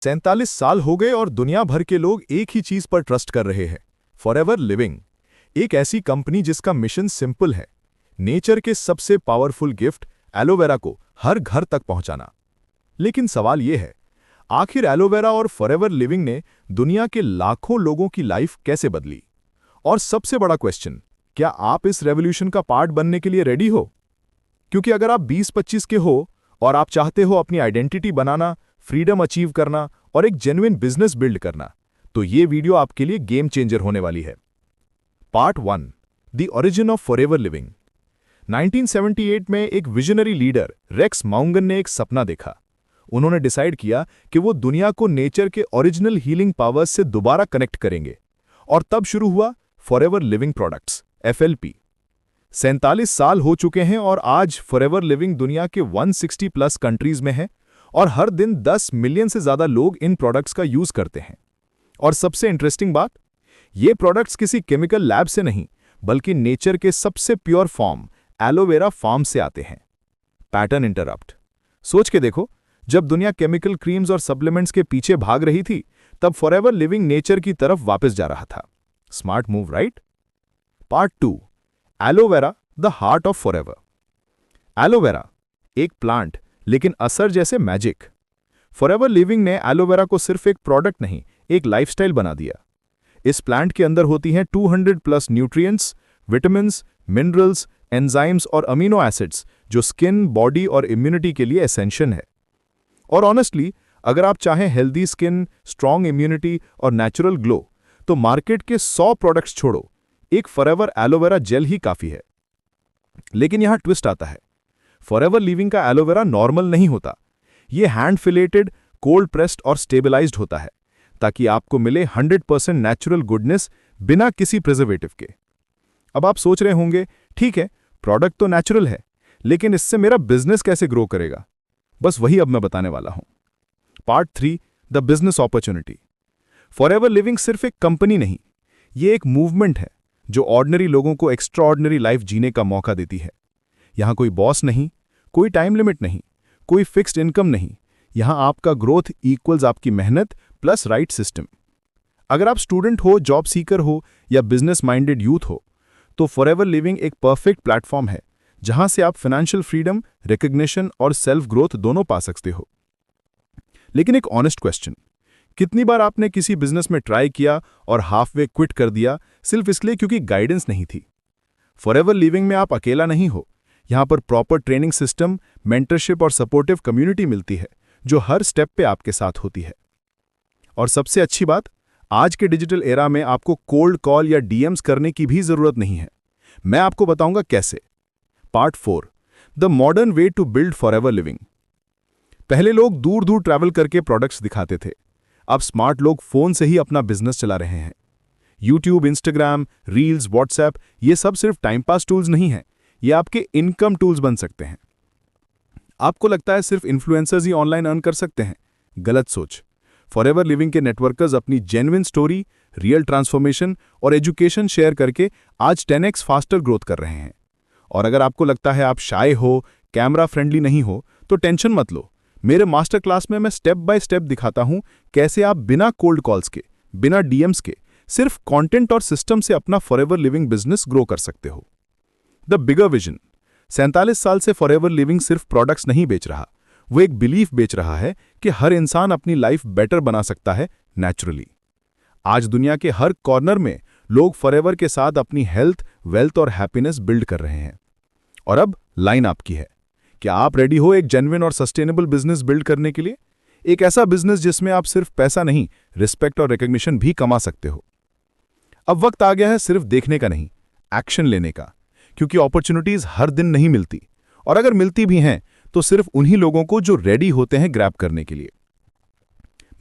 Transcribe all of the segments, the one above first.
47 साल हो गए और दुनिया भर के लोग एक ही चीज पर ट्रस्ट कर रहे हैं, फॉरएवर लिविंग। एक ऐसी कंपनी जिसका मिशन सिंपल है, नेचर के सबसे पावरफुल गिफ्ट एलोवेरा को हर घर तक पहुंचाना। लेकिन सवाल यह है, आखिर एलोवेरा और फॉरएवर लिविंग ने दुनिया के लाखों लोगों की लाइफ कैसे बदली? और सबसे बड़ा क्वेश्चन, क्या आप इस रेवोल्यूशन का पार्ट बनने के लिए रेडी हो? क्योंकि अगर आप 20-25 के हो और आप चाहते हो अपनी आइडेंटिटी बनाना, फ्रीडम अचीव करना और एक जेन्युइन बिजनेस बिल्ड करना, तो ये वीडियो आपके लिए गेम चेंजर होने वाली है। Part 1, the origin of forever living. 1978 में एक विजनरी लीडर रेक्स माउंगन ने एक सपना देखा। उन्होंने डिसाइड किया कि वो दुनिया को नेचर के ओरिजिनल हीलिंग पावर्स से दोबारा कनेक्ट करेंगे, और तब शुरू हुआ फॉरएवर लिविंग प्रोडक्ट्स, FLP। 47 साल हो चुके हैं और आज फॉरएवर लिविंग दुनिया के 160 प्लस कंट्रीज में है और हर दिन 10 मिलियन से ज्यादा लोग इन प्रोडक्ट्स का यूज करते हैं। और सबसे इंटरेस्टिंग बात, ये प्रोडक्ट्स किसी केमिकल लैब से नहीं, बल्कि नेचर के सबसे प्योर फॉर्म एलोवेरा फार्म से आते हैं। Pattern interrupt. सोच के देखो, जब दुनिया केमिकल क्रीम्स और सप्लीमेंट्स के पीछे भाग रही थी, तब फॉरएवर लिविंग नेचर की तरफ वापस जा रहा था। Smart move, right? Part 2, aloe vera the heart of forever. Aloe vera एक प्लांट, लेकिन असर जैसे मैजिक। फॉरएवर लिविंग ने एलोवेरा को सिर्फ एक प्रोडक्ट नहीं, एक लाइफस्टाइल बना दिया। इस प्लांट के अंदर होती हैं 200 plus nutrients, vitamins, minerals, enzymes और अमीनो एसिड्स, जो स्किन, बॉडी और इम्यूनिटी के लिए एसेंशियल है। और ऑनेस्टली, अगर आप चाहें हेल्दी स्किन, स्ट्रॉन्ग इम्यूनिटी और नेचुरल ग्लो, तो मार्केट के 100 प्रोडक्ट्स छोड़ो, एक फॉरएवर एलोवेरा जेल ही काफी है। लेकिन यहां ट्विस्ट आता है, फॉरएवर लिविंग का एलोवेरा नॉर्मल नहीं होता। यह हैंड फिलेटेड, कोल्ड प्रेस्ड और स्टेबलाइज्ड होता है, ताकि आपको मिले 100% नेचुरल गुडनेस बिना किसी प्रिजर्वेटिव के। अब आप सोच रहे होंगे, ठीक है, प्रोडक्ट तो नेचुरल है, लेकिन इससे मेरा बिजनेस कैसे ग्रो करेगा? बस वही अब मैं बताने वाला हूं। Part 3, the business opportunity. Forever living सिर्फ एक कंपनी नहीं, ये एक मूवमेंट है जो ऑर्डिनरी लोगों को एक्स्ट्राऑर्डिनरी लाइफ जीने का मौका देती है। यहां कोई बॉस नहीं, कोई टाइम लिमिट नहीं, कोई फिक्स्ड इनकम नहीं। यहां आपका ग्रोथ इक्वल्स आपकी मेहनत प्लस राइट सिस्टम। अगर आप स्टूडेंट हो, जॉब सीकर हो या बिजनेस माइंडेड यूथ हो, तो फॉरएवर लिविंग एक परफेक्ट प्लेटफॉर्म है जहां से आप फाइनेंशियल फ्रीडम, रिकग्निशन और सेल्फ ग्रोथ दोनों पा सकते हो। लेकिन एक ऑनेस्ट क्वेश्चन, कितनी बार आपने किसी बिजनेस में ट्राई किया और हाफवे क्विट कर दिया, सिर्फ इसलिए क्योंकि गाइडेंस नहीं थी? फॉरएवर लिविंग में आप अकेला नहीं हो। यहां पर प्रॉपर ट्रेनिंग सिस्टम, मेंटरशिप और सपोर्टिव कम्युनिटी मिलती है, जो हर स्टेप पे आपके साथ होती है। और सबसे अच्छी बात, आज के डिजिटल एरा में आपको कोल्ड कॉल या डीएम्स करने की भी जरूरत नहीं है। मैं आपको बताऊंगा कैसे। Part 4, the modern way to build forever living. पहले लोग दूर दूर ट्रैवल करके प्रोडक्ट्स दिखाते थे। अब स्मार्ट लोग फोन से ही अपना बिजनेस चला रहे हैं। यूट्यूब, इंस्टाग्राम, रील्स, व्हाट्सएप, ये सब सिर्फ टाइम पास टूल्स नहीं हैं, ये आपके इनकम टूल्स बन सकते हैं। आपको लगता है सिर्फ इन्फ्लुएंसर्स ही ऑनलाइन अर्न कर सकते हैं? गलत सोच। फॉरएवर लिविंग के नेटवर्कर्स अपनी जेन्युइन स्टोरी, रियल ट्रांसफॉर्मेशन और एजुकेशन शेयर करके आज 10x फास्टर ग्रोथ कर रहे हैं। और अगर आपको लगता है आप शाय हो, कैमरा फ्रेंडली नहीं हो, तो टेंशन मत लो। मेरे मास्टर क्लास में मैं स्टेप बाय स्टेप दिखाता हूं कैसे आप बिना कोल्ड कॉल्स के, बिना डीएम्स के, सिर्फ कंटेंट और सिस्टम से अपना फॉरएवर लिविंग बिजनेस ग्रो कर सकते हो। The bigger vision. 47 साल से फॉरएवर लिविंग सिर्फ प्रोडक्ट्स नहीं बेच रहा, वो एक बिलीफ बेच रहा है कि हर इंसान अपनी लाइफ बेटर बना सकता है नेचुरली। आज दुनिया के हर कॉर्नर में लोग फॉरएवर के साथ अपनी हेल्थ, वेल्थ और हैप्पीनेस बिल्ड कर रहे हैं। और अब लाइन आपकी है। क्या आप रेडी हो एक जेन्युइन और सस्टेनेबल बिजनेस बिल्ड करने के लिए? एक ऐसा बिजनेस जिसमें आप सिर्फ पैसा नहीं, रिस्पेक्ट और रिकग्निशन भी कमा सकते हो। अब वक्त आ गया है सिर्फ देखने का नहीं, एक्शन लेने का। क्योंकि अपॉर्चुनिटीज हर दिन नहीं मिलती, और अगर मिलती भी हैं तो सिर्फ उन्हीं लोगों को जो रेडी होते हैं ग्रैब करने के लिए।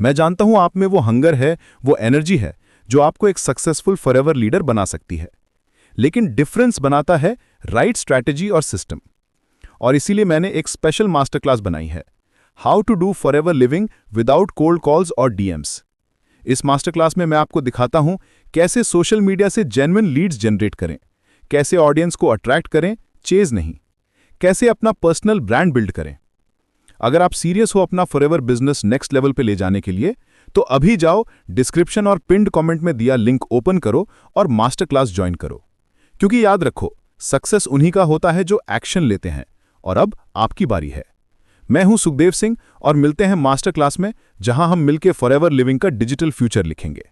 मैं जानता हूं आप में वो हंगर है, वो एनर्जी है जो आपको एक सक्सेसफुल फॉरएवर लीडर बना सकती है। लेकिन डिफरेंस बनाता है राइट स्ट्रैटेजी और सिस्टम। और इसीलिए मैंने एक स्पेशल मास्टर क्लास बनाई है, how to do forever living without cold calls और डीएम्स। इस मास्टर क्लास में मैं आपको दिखाता हूं कैसे सोशल मीडिया से जेन्युइन लीड्स जनरेट करें, कैसे ऑडियंस को अट्रैक्ट करें, चेज नहीं, कैसे अपना पर्सनल ब्रांड बिल्ड करें। अगर आप सीरियस हो अपना फॉरएवर बिजनेस नेक्स्ट लेवल पे ले जाने के लिए, तो अभी जाओ, डिस्क्रिप्शन और पिन्ड कमेंट में दिया लिंक ओपन करो और मास्टर क्लास ज्वाइन करो। क्योंकि याद रखो, सक्सेस उन्हीं का होता है जो एक्शन लेते हैं, और अब आपकी बारी है। मैं हूं सुखदेव सिंह और मिलते हैं मास्टर क्लास में, जहां हम मिलकर फॉरएवर लिविंग का डिजिटल फ्यूचर लिखेंगे।